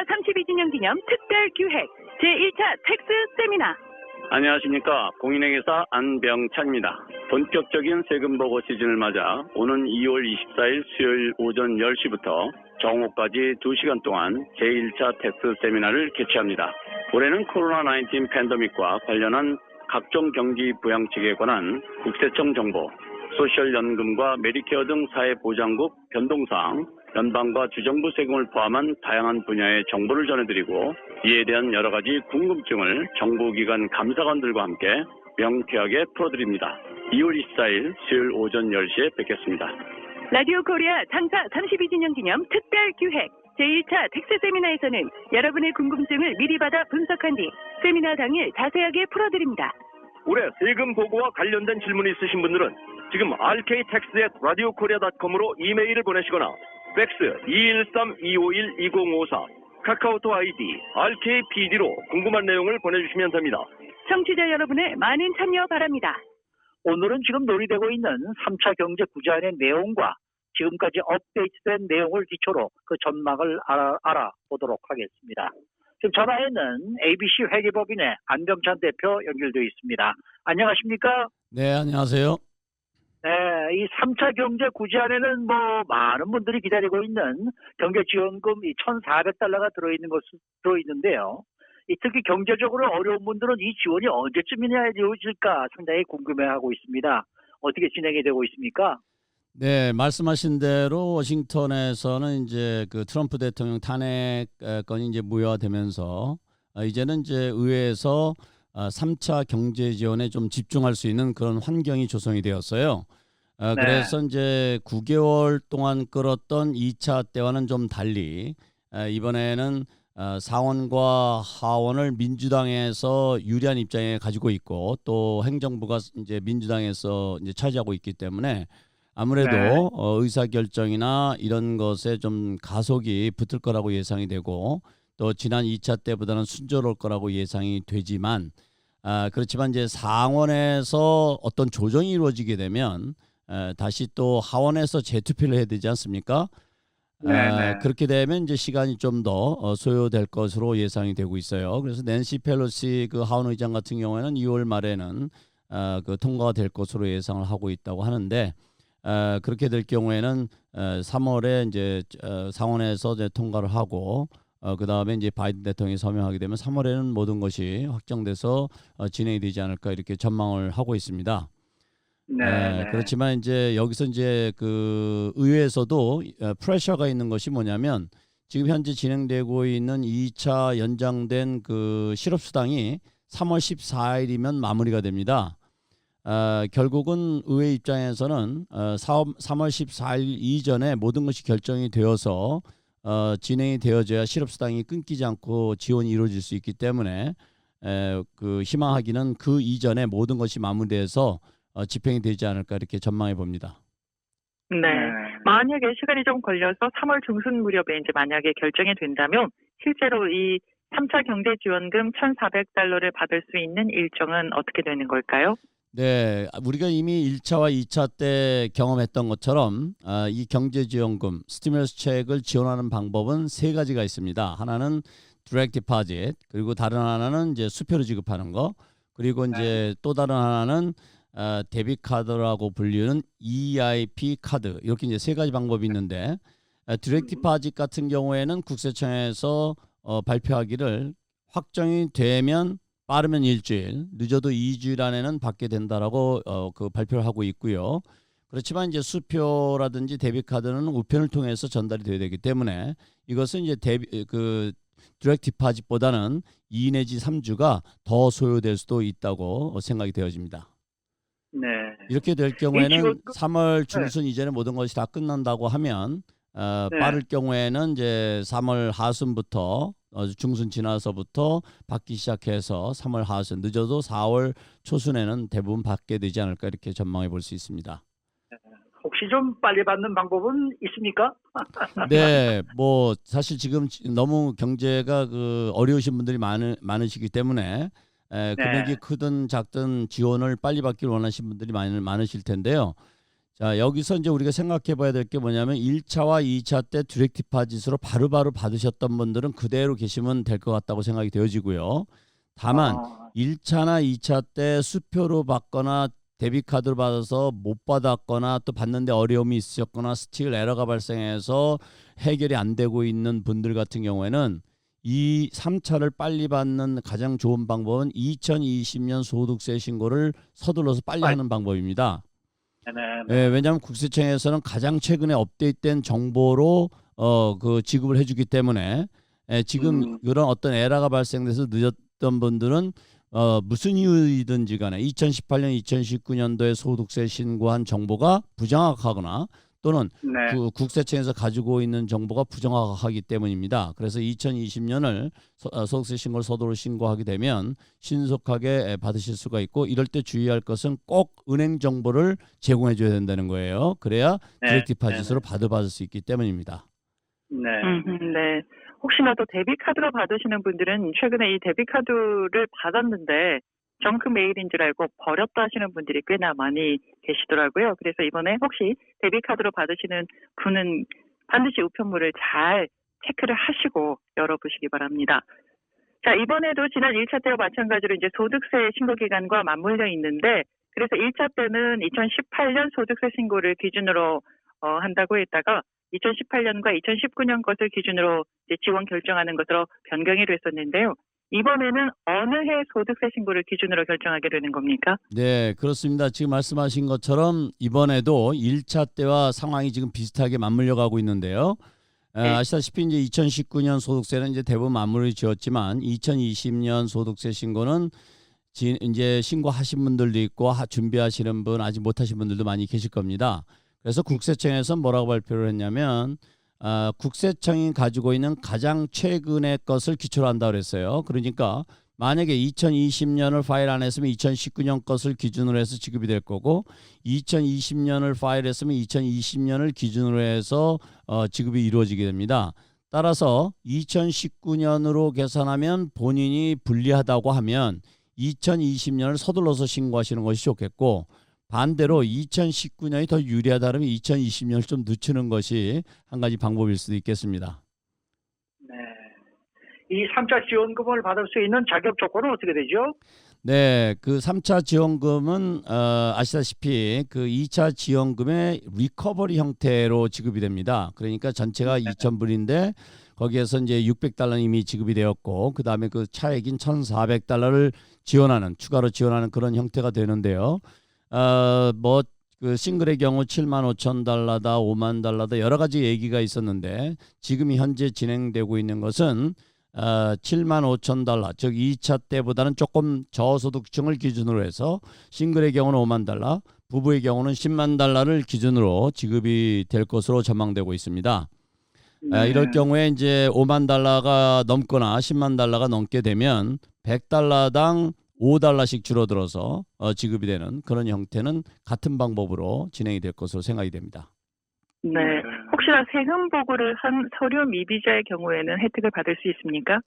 참사 32주년 기념 특별 기획 제1차 텍스 세미나. 안녕하십니까. 공인회계사 안병찬입니다. 본격적인 세금 보고 시즌을 맞아 오는 2월 24일 수요일 오전 10시부터 정오까지 2시간 동안 제1차 텍스 세미나를 개최합니다. 올해는 코로나19 팬데믹과 관련한 각종 경기 부양책에 관한 국세청 정보, 소셜연금과 메디케어 등 사회보장국 변동사항, 연방과 주정부 세금을 포함한 다양한 분야의 정보를 전해드리고 이에 대한 여러 가지 궁금증을 정부기관 감사관들과 함께 명쾌하게 풀어드립니다. 2월 24일 수요일 오전 10시에 뵙겠습니다. 라디오 코리아 창사 32주년 기념 특별 기획 제1차 텍스 세미나에서는 여러분의 궁금증을 미리 받아 분석한 뒤 세미나 당일 자세하게 풀어드립니다. 올해 세금 보고와 관련된 질문이 있으신 분들은 지금 rktax@radiokorea.com으로 이메일을 보내시거나 팩스 213-251-2054 카카오톡 아이디 rkpd로 궁금한 내용을 보내주시면 됩니다. 청취자 여러분의 많은 참여 바랍니다. 오늘은 지금 논의되고 있는 3차 경제 구제안의 내용과 지금까지 업데이트된 내용을 기초로 그 전망을 알아보도록 하겠습니다. 지금 전화에는 ABC 회계법인의 안병찬 대표 연결되어 있습니다. 안녕하십니까? 네, 안녕하세요. 네, 이 3차 경제 구제안에는 많은 분들이 기다리고 있는 경제지원금 이 1,400달러가 들어있는데요. 특히 경제적으로 어려운 분들은 이 지원이 언제쯤이나 이루어질까 상당히 궁금해하고 있습니다. 어떻게 진행이 되고 있습니까? 네, 말씀하신 대로 워싱턴에서는 이제 그 트럼프 대통령 탄핵 건이 이제 무효화되면서 이제는 이제 의회에서 3차 경제 지원에 좀 집중할 수 있는 그런 환경이 조성이 되었어요. 네. 그래서 이제 9개월 동안 끌었던 2차 때와는 좀 달리 이번에는 상원과 하원을 민주당에서 유리한 입장에 가지고 있고 또 행정부가 이제 민주당에서 이제 차지하고 있기 때문에 아무래도 네. 의사결정이나 이런 것에 좀 가속이 붙을 거라고 예상이 되고 또 지난 2차 때보다는 순조로울 거라고 예상이 되지만 그렇지만 이제 상원에서 어떤 조정이 이루어지게 되면 다시 또 하원에서 재투표를 해야 되지 않습니까? 그렇게 되면 이제 시간이 좀 더 소요될 것으로 예상이 되고 있어요. 그래서 낸시 펠로시 그 하원 의장 같은 경우에는 2월 말에는 그 통과가 될 것으로 예상을 하고 있다고 하는데 그렇게 될 경우에는 3월에 이제 상원에서 이제 통과를 하고 그 다음에 이제 바이든 대통령이 서명하게 되면 3월에는 모든 것이 확정돼서 진행이 되지 않을까 이렇게 전망을 하고 있습니다. 네. 그렇지만 이제 여기서 이제 그 의회에서도 프레셔가 있는 것이 뭐냐면 지금 현재 진행되고 있는 2차 연장된 그 실업수당이 3월 14일이면 마무리가 됩니다. 결국은 의회 입장에서는 3월 14일 이전에 모든 것이 결정이 되어서 진행이 되어져야 실업수당이 끊기지 않고 지원이 이루어질 수 있기 때문에 그 희망하기는 그 이전에 모든 것이 마무리돼서 집행이 되지 않을까 이렇게 전망해 봅니다. 네. 만약에 시간이 좀 걸려서 3월 중순 무렵에 이제 만약에 결정이 된다면 실제로 이 3차 경제지원금 1,400달러를 받을 수 있는 일정은 어떻게 되는 걸까요? 네, 우리가 이미 1차와 2차 때 경험했던 것처럼 이 경제지원금, 스티뮬러스 책을 지원하는 방법은 세 가지가 있습니다. 하나는 디렉트 디파짓, 그리고 다른 하나는 이제 수표로 지급하는 거, 그리고 이제 또 다른 하나는 데빗 카드라고 불리는 EIP 카드, 이렇게 이제 세 가지 방법이 있는데 디렉트 디파짓 같은 경우에는 국세청에서 발표하기를 확정이 되면 빠르면 일주일, 늦어도 2주일 안에는 받게 된다라고 그 발표를 하고 있고요. 그렇지만 이제 수표라든지 데빗 카드는 우편을 통해서 전달이 돼야 되기 때문에 이것은 이제 그 디렉트 디파짓보다는 2 내지 3주가 더 소요될 수도 있다고 생각이 되어집니다. 네. 이렇게 될 경우에는 지원금? 3월 중순 이전에 모든 것이 다 끝난다고 하면 빠를 경우에는 이제 3월 하순부터 중순 지나서부터 받기 시작해서 3월 하순, 늦어도 4월 초순에는 대부분 받게 되지 않을까 이렇게 전망해 볼 수 있습니다. 혹시 좀 빨리 받는 방법은 있습니까? 네, 뭐 사실 지금 너무 경제가 그 어려우신 분들이 많으시기 때문에 금액이 크든 작든 지원을 빨리 받기를 원하시는 분들이 많으실 텐데요. 자, 여기서 이제 우리가 생각해 봐야 될 게 뭐냐면 1차와 2차 때 디렉트 디파짓으로 바로바로 받으셨던 분들은 그대로 계시면 될 것 같다고 생각이 되어지고요. 다만 1차나 2차 때 수표로 받거나 데비카드로 받아서 못 받았거나 또 받는데 어려움이 있으셨거나 스틸 에러가 발생해서 해결이 안 되고 있는 분들 같은 경우에는 이 3차를 빨리 받는 가장 좋은 방법은 2020년 소득세 신고를 서둘러서 빨리 하는 방법입니다. 예, 왜냐하면 국세청에서는 가장 최근에 업데이트된 정보로 그 지급을 해주기 때문에 지금 그런 어떤 에러가 발생돼서 늦었던 분들은 무슨 이유이든지 간에 2018년, 2019년도에 소득세 신고한 정보가 부정확하거나 또는 국세청에서 가지고 있는 정보가 부정확하기 때문입니다. 그래서 2020년을 소득세 신고를 서둘러 신고하게 되면 신속하게 받으실 수가 있고, 이럴 때 주의할 것은 꼭 은행 정보를 제공해 줘야 된다는 거예요. 그래야 디렉트 디파짓으로 받을 수 있기 때문입니다. 네. 혹시나 또 데비카드로 받으시는 분들은 최근에 이 데비카드를 받았는데 정크 메일인 줄 알고 버렸다 하시는 분들이 꽤나 많이 계시더라고요. 그래서 이번에 혹시 데비카드로 받으시는 분은 반드시 우편물을 잘 체크를 하시고 열어보시기 바랍니다. 자, 이번에도 지난 1차 때와 마찬가지로 이제 소득세 신고 기간과 맞물려 있는데, 그래서 1차 때는 2018년 소득세 신고를 기준으로 한다고 했다가 2018년과 2019년 것을 기준으로 이제 지원 결정하는 것으로 변경을 했었는데요. 이번에는 어느 해 소득세 신고를 기준으로 결정하게 되는 겁니까? 네, 그렇습니다. 지금 말씀하신 것처럼 이번에도 1차 때와 상황이 지금 비슷하게 맞물려 가고 있는데요. 아시다시피 이제 2019년 소득세는 이제 대부분 마무리 지었지만 2020년 소득세 신고는 이제 신고하신 분들도 있고 준비하시는 분, 아직 못하신 분들도 많이 계실 겁니다. 그래서 국세청에서 뭐라고 발표를 했냐면 국세청이 가지고 있는 가장 최근의 것을 기초로 한다고 그랬어요. 그러니까 만약에 2020년을 파일 안 했으면 2019년 것을 기준으로 해서 지급이 될 거고, 2020년을 파일했으면 2020년을 기준으로 해서 지급이 이루어지게 됩니다. 따라서 2019년으로 계산하면 본인이 불리하다고 하면 2020년을 서둘러서 신고하시는 것이 좋겠고, 반대로 2019년이 더 유리하다면 2020년을 좀 늦추는 것이 한 가지 방법일 수도 있겠습니다. 네. 이 3차 지원금을 받을 수 있는 자격 조건은 어떻게 되죠? 네, 그 3차 지원금은 아시다시피 그 2차 지원금의 리커버리 형태로 지급이 됩니다. 그러니까 전체가 2,000불인데 거기에서 이제 $600는 이미 지급이 되었고, 그 다음에 그 차액인 $1,400를 지원하는, 추가로 지원하는 그런 형태가 되는데요. 뭐 그 싱글의 경우 $75,000다, $50,000다 여러 가지 얘기가 있었는데, 지금 현재 진행되고 있는 것은 $75,000, 즉 2차 때보다는 조금 저소득층을 기준으로 해서 싱글의 경우는 $50,000, 부부의 경우는 $100,000를 기준으로 지급이 될 것으로 전망되고 있습니다. 이럴 경우에 이제 $50,000가 넘거나 $100,000가 넘게 되면 $100당 $5씩 줄어들어서 지급이 되는 그런 형태는 같은 방법으로 진행이 될 것으로 생각이 됩니다. 네. 혹시나 세금 보고를 한 서류 미비자의 경우에는 혜택을 받을 수 있습니까?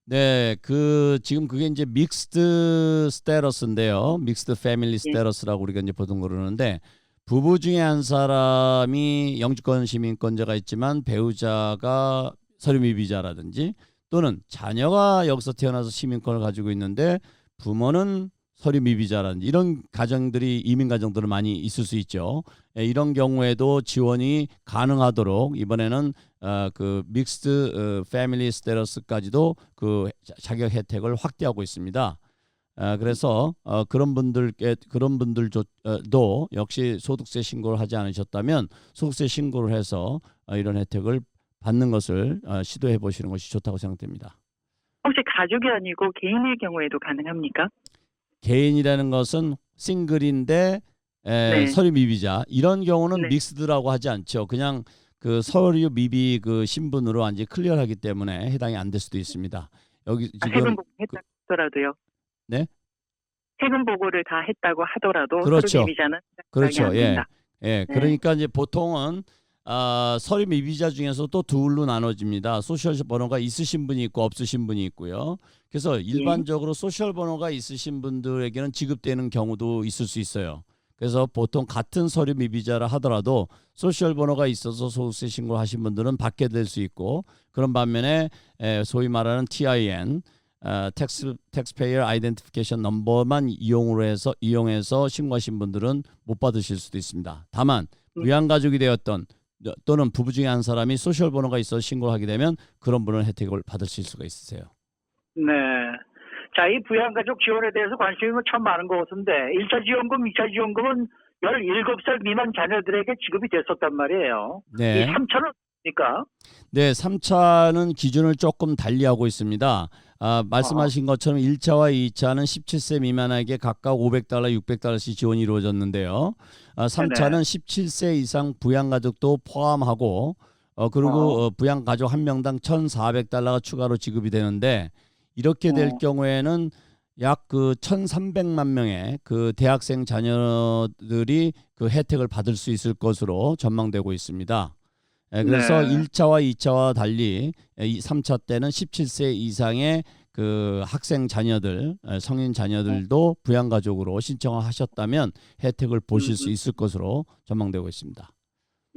네, 그 지금 그게 이제 믹스드 스테러스인데요. 믹스드 패밀리 스테러스라고 우리가 이제 보통 그러는데, 부부 중에 한 사람이 영주권 시민권자가 있지만 배우자가 서류 미비자라든지, 또는 자녀가 여기서 태어나서 시민권을 가지고 있는데 부모는 서류 미비자라든지, 이런 가정들이, 이민 가정들은 많이 있을 수 있죠. 이런 경우에도 지원이 가능하도록 이번에는 그 믹스드 패밀리 스테러스까지도 그 자격 혜택을 확대하고 있습니다. 그래서 그런 분들도 역시 소득세 신고를 하지 않으셨다면 소득세 신고를 해서 이런 혜택을 받는 것을 시도해 보시는 것이 좋다고 생각됩니다. 혹시 가족이 아니고 개인의 경우에도 가능합니까? 개인이라는 것은 싱글인데 서류 미비자, 이런 경우는 믹스드라고 하지 않죠. 그냥 그 서류 미비 그 신분으로 완전히 클리어하기 때문에 해당이 안 될 수도 있습니다. 여기 지금 세금 보고 했다고 하더라도요. 네? 세금 보고를 다 했다고 하더라도 그렇죠. 서류 미비자는 그렇죠. 안 된다. 예. 그러니까 이제 보통은 서류 미비자 중에서 또 둘로 나눠집니다. 소셜 번호가 있으신 분이 있고 없으신 분이 있고요. 그래서 일반적으로 소셜 번호가 있으신 분들에게는 지급되는 경우도 있을 수 있어요. 그래서 보통 같은 서류 미비자를 하더라도 소셜 번호가 있어서 소득세 신고를 하신 분들은 받게 될 수 있고, 그런 반면에 소위 말하는 TIN, Taxpayer Identification Number만 이용해서 신고하신 분들은 못 받으실 수도 있습니다. 다만 부양가족이 되었던 또는 부부 중에 한 사람이 소셜 번호가 있어서 신고를 하게 되면 그런 분은 혜택을 받으실 수가 있으세요. 네. 자, 이 부양가족 지원에 대해서 관심이 참 많은 것 같은데 1차 지원금, 2차 지원금은 17살 미만 자녀들에게 지급이 됐었단 말이에요. 네. 이 3차는 어떻습니까? 네, 3차는 기준을 조금 달리하고 있습니다. 말씀하신 것처럼 1차와 2차는 17세 미만에게 각각 $500, $600씩 지원이 이루어졌는데요. 3차는 17세 이상 부양가족도 포함하고 그리고 부양가족 한 명당 $1,400가 추가로 지급이 되는데, 이렇게 될 경우에는 약 그 1,300만 명의 그 대학생 자녀들이 그 혜택을 받을 수 있을 것으로 전망되고 있습니다. 그래서 네. 1차와 2차와 달리 3차 때는 17세 이상의 그 학생 자녀들, 성인 자녀들도 부양가족으로 신청을 하셨다면 혜택을 보실 수 있을 것으로 전망되고 있습니다.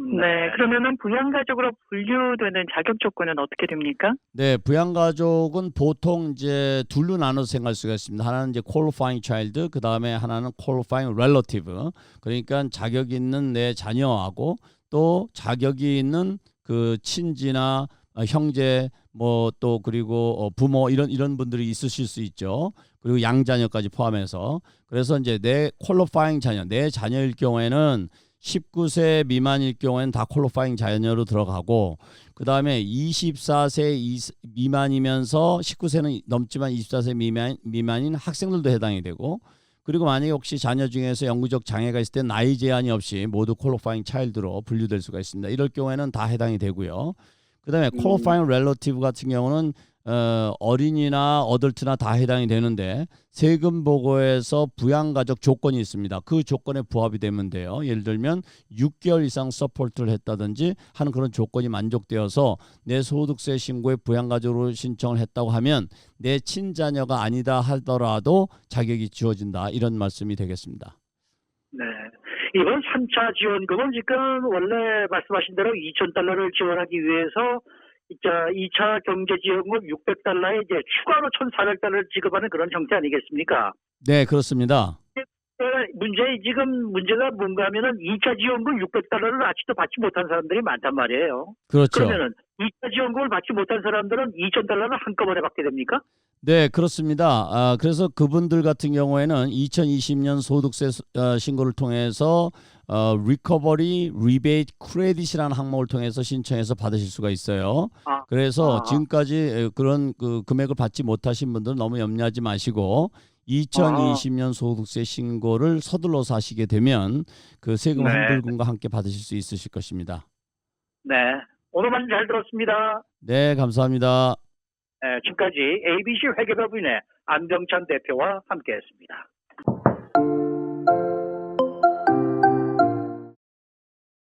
네, 그러면은 부양가족으로 분류되는 자격 조건은 어떻게 됩니까? 네, 부양가족은 보통 이제 둘로 나눠서 생각할 수가 있습니다. 하나는 이제 qualifying child, 그 다음에 하나는 qualifying relative. 그러니까 자격 있는 내 자녀하고 또 자격이 있는 그 친지나 형제 뭐 또 그리고 부모 이런 분들이 있으실 수 있죠. 그리고 양자녀까지 포함해서. 그래서 이제 내 qualifying 자녀, 내 자녀일 경우에는 19세 미만일 경우에는 다 퀄리파잉 자녀로 들어가고, 그 다음에 24세 미만이면서 19세는 넘지만 24세 미만인 학생들도 해당이 되고, 그리고 만약에 혹시 자녀 중에서 영구적 장애가 있을 때 나이 제한이 없이 모두 퀄리파잉 차일드로 분류될 수가 있습니다. 이럴 경우에는 다 해당이 되고요. 그 다음에 퀄리파잉 렐러티브 같은 경우는 어린이나 어덜트나 다 해당이 되는데, 세금 보고에서 부양가족 조건이 있습니다. 그 조건에 부합이 되면 돼요. 예를 들면 6개월 이상 서포트를 했다든지 하는 그런 조건이 만족되어서 내 소득세 신고에 부양가족으로 신청을 했다고 하면 내 친자녀가 아니다 하더라도 자격이 주어진다, 이런 말씀이 되겠습니다. 네. 이번 3차 지원금은 지금 원래 말씀하신 대로 $2,000를 지원하기 위해서 2차 경제지원금 $600에 이제 추가로 $1,400를 지급하는 그런 형태 아니겠습니까? 네, 그렇습니다. 문제가 뭔가 하면은 2차 지원금 $600를 아직도 받지 못한 사람들이 많단 말이에요. 그렇죠. 그러면은 2차 지원금을 받지 못한 사람들은 $2,000를 한꺼번에 받게 됩니까? 네, 그렇습니다. 그래서 그분들 같은 경우에는 2020년 소득세 신고를 통해서 리커버리 리베이트 크레딧이라는 항목을 통해서 신청해서 받으실 수가 있어요. 그래서 지금까지 그런 그 금액을 받지 못하신 분들은 너무 염려하지 마시고 2020년 소득세 신고를 서둘러서 하시게 되면 그 세금 환불금과 함께 받으실 수 있으실 것입니다. 네. 오늘 말씀 잘 들었습니다. 네, 감사합니다. 지금까지 ABC 회계법인의 안병찬 대표와 함께했습니다.